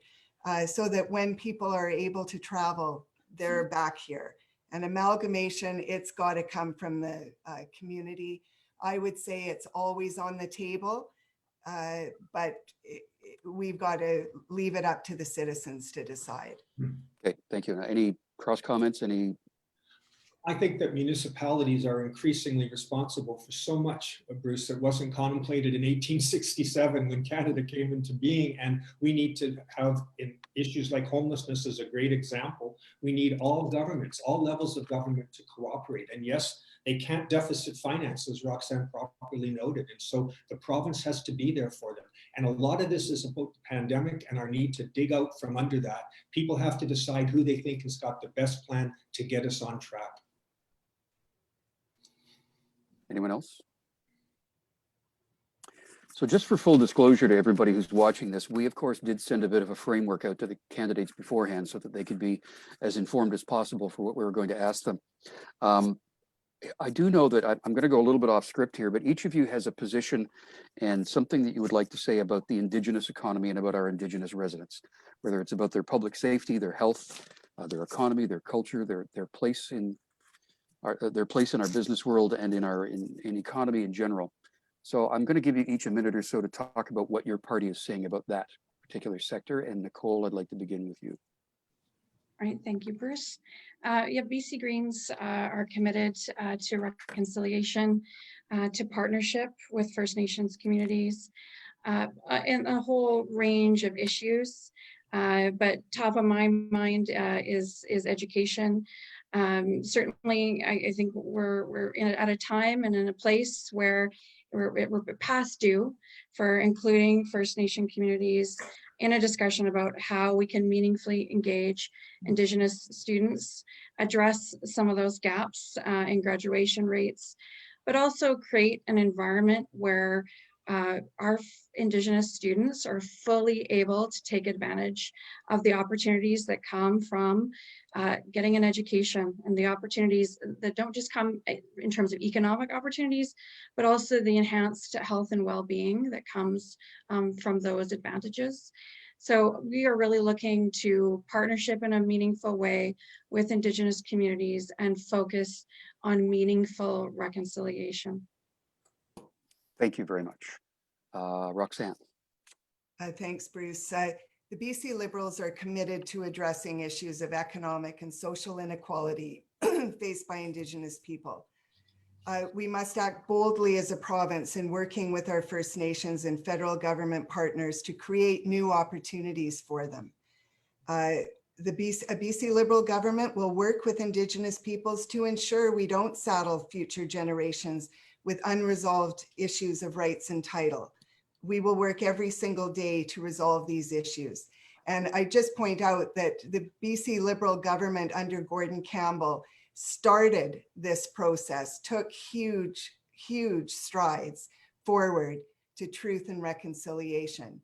so that when people are able to travel, they're back here. And amalgamation, it's got to come from the community. I would say it's always on the table. But we've got to leave it up to the citizens to decide. Okay, thank you. Any cross comments? I think that municipalities are increasingly responsible for so much, Bruce, that wasn't contemplated in 1867 when Canada came into being. And we need to have issues like homelessness is a great example. We need all governments, all levels of government to cooperate. And yes, they can't deficit finance, as Roxanne properly noted. And so the province has to be there for them. And a lot of this is about the pandemic and our need to dig out from under that. People have to decide who they think has got the best plan to get us on track. Anyone else? So just for full disclosure to everybody who's watching this, we of course did send a bit of a framework out to the candidates beforehand so that they could be as informed as possible for what we were going to ask them. I do know that I'm going to go a little bit off script here, but each of you has a position and something that you would like to say about the Indigenous economy and about our Indigenous residents, whether it's about their public safety, their health, their economy, their culture, their place in our business world and in economy in general. So I'm going to give you each a minute or so to talk about what your party is saying about that particular sector. And Nicole, I'd like to begin with you. All right, thank you, Bruce. BC Greens are committed to reconciliation, to partnership with First Nations communities, and a whole range of issues. But top of my mind is education. Certainly, I think we're at a time and in a place where we're past due for including First Nation communities in a discussion about how we can meaningfully engage Indigenous students, address some of those gaps in graduation rates, but also create an environment where our Indigenous students are fully able to take advantage of the opportunities that come from getting an education, and the opportunities that don't just come in terms of economic opportunities, but also the enhanced health and well-being that comes from those advantages. So we are really looking to partnership in a meaningful way with Indigenous communities and focus on meaningful reconciliation. Thank you very much. Roxanne. Thanks, Bruce. The BC Liberals are committed to addressing issues of economic and social inequality faced by Indigenous people. We must act boldly as a province in working with our First Nations and federal government partners to create new opportunities for them. A BC Liberal government will work with Indigenous peoples to ensure we don't saddle future generations with unresolved issues of rights and title. We will work every single day to resolve these issues. And I just point out that the BC Liberal government under Gordon Campbell started this process, took huge strides forward to truth and reconciliation.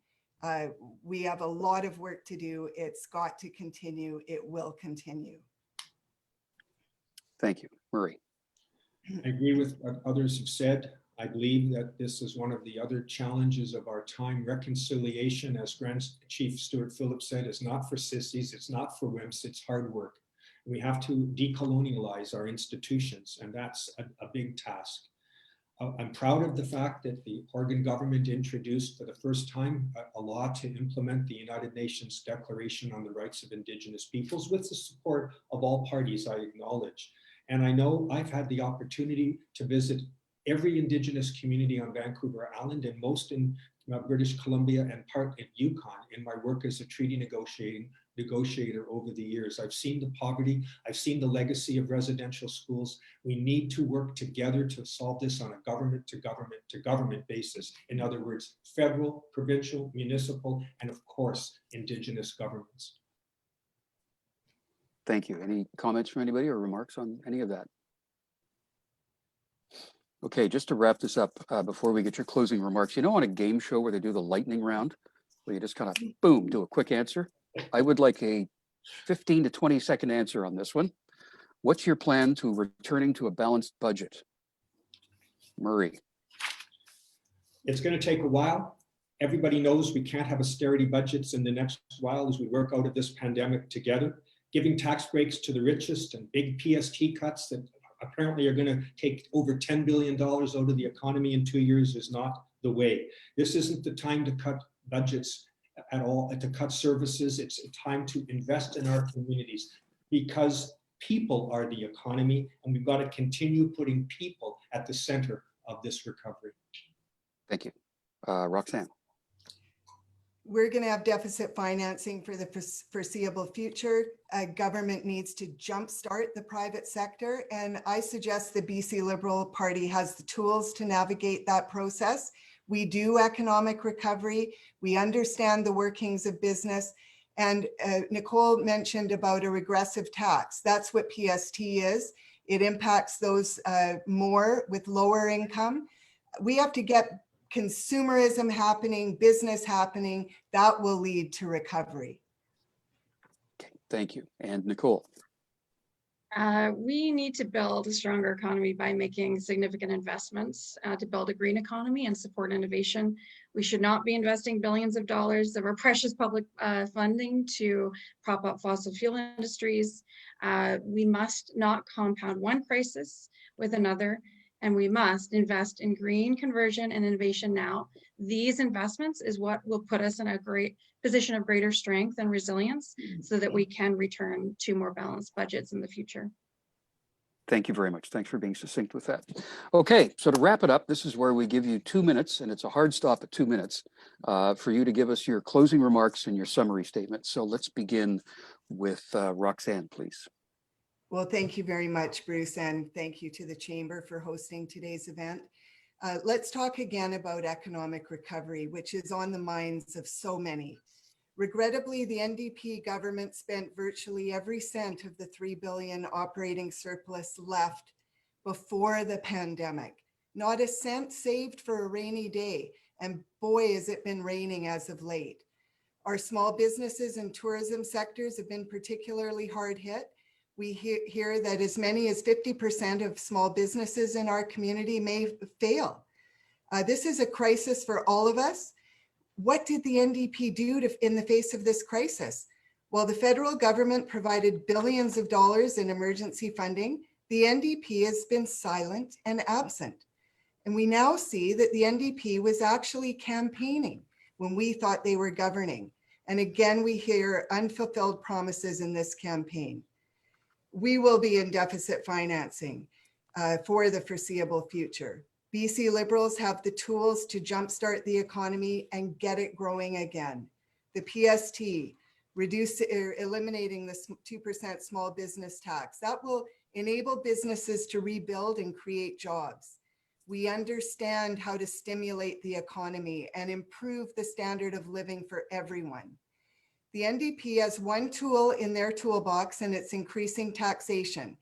We have a lot of work to do. It's got to continue. It will continue. Thank you. Murray. I agree with what others have said. I believe that this is one of the other challenges of our time. Reconciliation, as Grand Chief Stuart Phillips said, is not for sissies, it's not for wimps, it's hard work. We have to decolonialize our institutions, and that's a big task. I'm proud of the fact that the Oregon government introduced for the first time a law to implement the United Nations Declaration on the Rights of Indigenous Peoples with the support of all parties, I acknowledge. And I know I've had the opportunity to visit every Indigenous community on Vancouver Island and most in British Columbia and part in Yukon in my work as a treaty negotiator over the years. I've seen the poverty, I've seen the legacy of residential schools. We need to work together to solve this on a government to government basis. In other words, federal, provincial, municipal, and of course, Indigenous governments. Thank you. Any comments from anybody or remarks on any of that? Okay, just to wrap this up before we get your closing remarks, you know, on a game show where they do the lightning round, where you just kind of boom, do a quick answer. I would like a 15 to 20 second answer on this one. What's your plan to returning to a balanced budget? Murray. It's going to take a while. Everybody knows we can't have austerity budgets in the next while as we work out of this pandemic together. Giving tax breaks to the richest and big PST cuts that apparently are going to take over $10 billion out of the economy in 2 years is not the way. This isn't the time to cut budgets at all, to cut services. It's a time to invest in our communities because people are the economy, and we've got to continue putting people at the center of this recovery. Thank you. Roxanne. We're going to have deficit financing for the foreseeable future. Government needs to jumpstart the private sector. And I suggest the BC Liberal Party has the tools to navigate that process. We do economic recovery. We understand the workings of business. And Nicole mentioned about a regressive tax. That's what PST is. It impacts those more with lower income. We have to get consumerism happening, business happening, that will lead to recovery. Okay, thank you. And Nicole. We need to build a stronger economy by making significant investments to build a green economy and support innovation. We should not be investing billions of dollars of our precious public funding to prop up fossil fuel industries. We must not compound one crisis with another, and we must invest in green conversion and innovation now. These investments is what will put us in a great position of greater strength and resilience so that we can return to more balanced budgets in the future. Thank you very much. Thanks for being succinct with that. Okay, so to wrap it up, this is where we give you 2 minutes, and it's a hard stop at 2 minutes for you to give us your closing remarks and your summary statement. So let's begin with Roxanne, please. Well, thank you very much, Bruce, and thank you to the Chamber for hosting today's event. Let's talk again about economic recovery, which is on the minds of so many. Regrettably, the NDP government spent virtually every cent of the $3 billion operating surplus left before the pandemic. Not a cent saved for a rainy day, and boy, has it been raining as of late. Our small businesses and tourism sectors have been particularly hard hit. We hear that as many as 50% of small businesses in our community may fail. This is a crisis for all of us. What did the NDP do in the face of this crisis? While the federal government provided billions of dollars in emergency funding, the NDP has been silent and absent. And we now see that the NDP was actually campaigning when we thought they were governing. And again, we hear unfulfilled promises in this campaign. We will be in deficit financing for the foreseeable future. BC Liberals have the tools to jumpstart the economy and get it growing again. The PST, eliminating the 2% small business tax, that will enable businesses to rebuild and create jobs. We understand how to stimulate the economy and improve the standard of living for everyone. The NDP has one tool in their toolbox, and it's increasing taxation.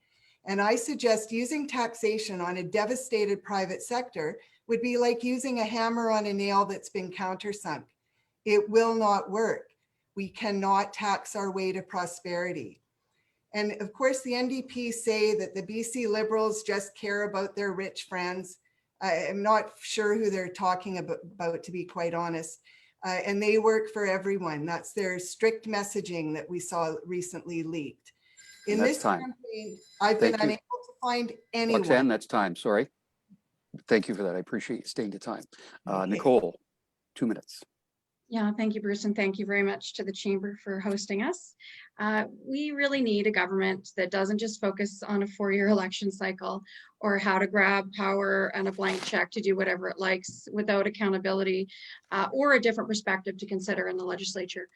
And I suggest using taxation on a devastated private sector would be like using a hammer on a nail that's been countersunk. It will not work. We cannot tax our way to prosperity. And of course, the NDP say that the BC Liberals just care about their rich friends. I'm not sure who they're talking about, to be quite honest. And they work for everyone. That's their strict messaging that we saw recently leaked. In this campaign, I've been unable to find anyone. Roxanne, that's time. Sorry. Thank you for that. I appreciate you staying to time. Nicole, 2 minutes. Yeah, thank you, Bruce, and thank you very much to the Chamber for hosting us. We really need a government that doesn't just focus on a 4-year election cycle or how to grab power and a blank check to do whatever it likes without accountability or a different perspective to consider in the legislature.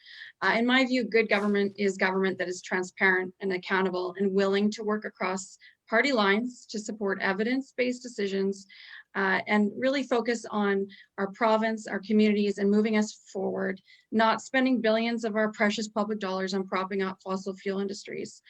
In my view, good government is government that is transparent and accountable and willing to work across party lines to support evidence-based decisions and really focus on our province, our communities, and moving us forward, not spending billions of our precious public dollars on propping up fossil fuel industries.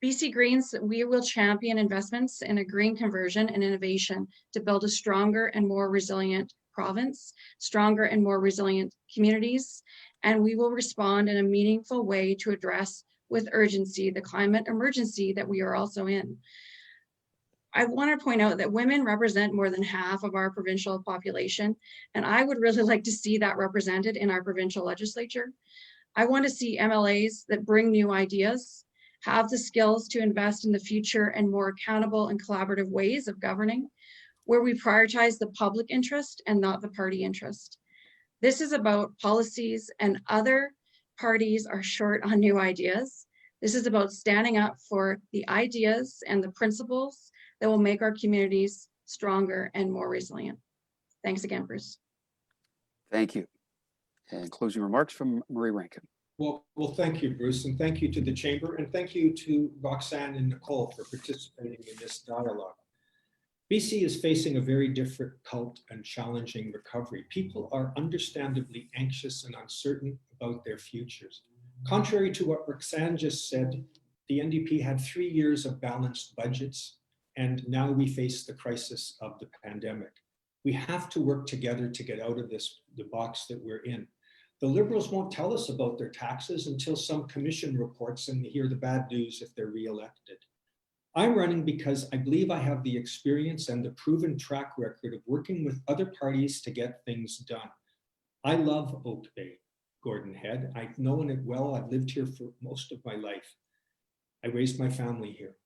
BC Greens, we will champion investments in a green conversion and innovation to build a stronger and more resilient province, stronger and more resilient communities, and we will respond in a meaningful way to address with urgency the climate emergency that we are also in. I want to point out that women represent more than half of our provincial population, and I would really like to see that represented in our provincial legislature. I want to see MLAs that bring new ideas, have the skills to invest in the future and more accountable and collaborative ways of governing, where we prioritize the public interest and not the party interest. This is about policies, and other parties are short on new ideas. This is about standing up for the ideas and the principles that will make our communities stronger and more resilient. Thanks again, Bruce. Thank you. And closing remarks from Marie Rankin. Well, thank you, Bruce, and thank you to the Chamber, and thank you to Roxanne and Nicole for participating in this dialogue. BC is facing a very difficult and challenging recovery. People are understandably anxious and uncertain about their futures. Contrary to what Roxanne just said, the NDP had 3 years of balanced budgets, and now we face the crisis of the pandemic. We have to work together to get out of the box that we're in. The Liberals won't tell us about their taxes until some commission reports and hear the bad news if they're re-elected. I'm running because I believe I have the experience and the proven track record of working with other parties to get things done. I love Oak Bay, Gordon Head. I've known it well. I've lived here for most of my life. I raised my family here.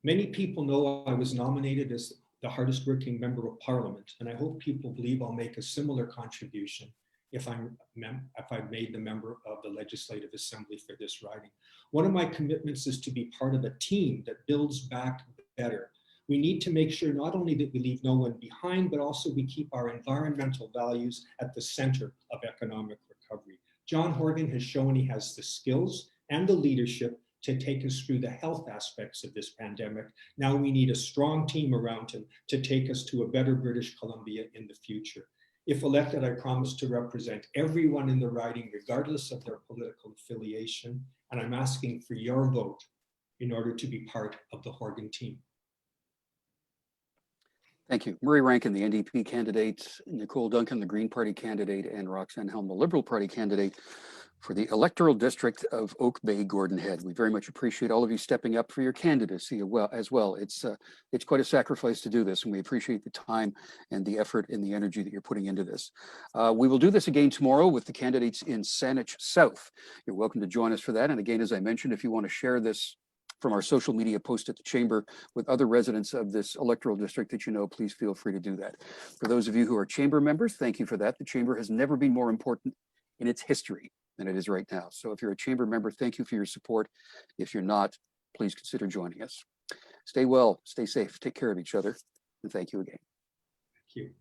Many people know I was nominated as the hardest working member of Parliament, and I hope people believe I'll make a similar contribution if I've made the member of the Legislative Assembly for this riding. One of my commitments is to be part of a team that builds back better. We need to make sure not only that we leave no one behind, but also we keep our environmental values at the center of economic recovery. John Horgan has shown he has the skills and the leadership to take us through the health aspects of this pandemic. Now we need a strong team around him to take us to a better British Columbia in the future. If elected, I promise to represent everyone in the riding, regardless of their political affiliation, and I'm asking for your vote in order to be part of the Horgan team. Thank you. Murray Rankin, the NDP candidate, Nicole Duncan, the Green Party candidate, and Roxanne Helme, the Liberal Party candidate for the electoral district of Oak Bay, Gordon Head. We very much appreciate all of you stepping up for your candidacy as well. It's quite a sacrifice to do this, and we appreciate the time and the effort and the energy that you're putting into this. We will do this again tomorrow with the candidates in Saanich South. You're welcome to join us for that. And again, as I mentioned, if you want to share this from our social media post at the Chamber with other residents of this electoral district that you know, please feel free to do that. For those of you who are Chamber members, thank you for that. The Chamber has never been more important in its history than it is right now. So if you're a Chamber member, thank you for your support. If you're not, please consider joining us. Stay well, stay safe, take care of each other, and thank you again. Thank you.